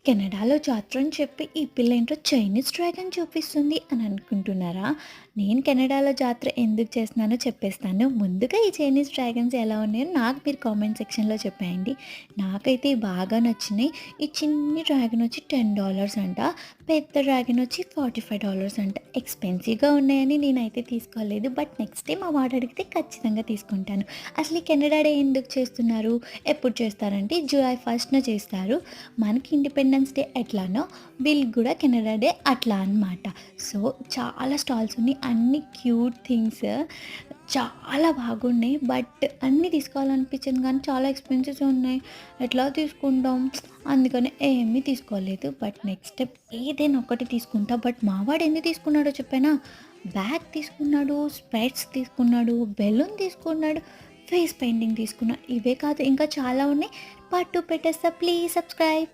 కెనడాలో జాతర అని చెప్పి ఈ పిల్లేంటో చైనీస్ డ్రాగన్ చూపిస్తుంది అని అనుకుంటున్నారా? నేను కెనడాలో జాతర ఎందుకు చేస్తున్నానో చెప్పేస్తాను. ముందుగా ఈ చైనీస్ డ్రాగన్స్ ఎలా ఉన్నాయో నాకు మీరు కామెంట్ సెక్షన్‌లో చెప్పేయండి. నాకైతే బాగా నచ్చినాయి. ఈ చిన్ని డ్రాగన్ వచ్చి $10 అంట. పెద్ద డ్రాగన్ వచ్చి $45 అంట. ఎక్స్‌పెన్సివ్‌గా ఉన్నాయని నేనైతే తీసుకోలేదు. బట్ నెక్స్ట్ టైమ్ మా వాడు అడిగితే ఖచ్చితంగా తీసుకుంటాను. అసలు ఈ కెనడా డే ఎందుకు చేస్తున్నారు? ఎప్పుడు చేస్తారంటే జూలై 1న చేస్తారు. మనకి ఇండిపెండెన్స్ డే ఎట్లానో వీళ్ళకి కూడా కెనడా డే అట్లా అనమాట. సో, చాలా స్టాల్స్ ఉన్నాయి. అన్ని క్యూట్ థింగ్స్ చాలా బాగున్నాయి. బట్ అన్నీ తీసుకోవాలనిపించింది కానీ చాలా ఎక్స్‌పెన్సివ్స్ ఉన్నాయి. ఎట్లా తీసుకుంటాం? అందుకని ఏమీ తీసుకోలేదు. బట్ నెక్స్ట్ స్టెప్ ఏదైనా ఒకటి తీసుకుంటా. బట్ మా వాడు ఎన్ని తీసుకున్నాడో చెప్పానా? బ్యాగ్ తీసుకున్నాడు, స్పెట్స్ తీసుకున్నాడు, బెలూన్ తీసుకున్నాడు, ఫేస్ పెయింటింగ్ తీసుకున్నాడు. ఇవే కాదు ఇంకా చాలా ఉన్నాయి. పార్ట్ 2 పెట్టేస్తా. Please subscribe.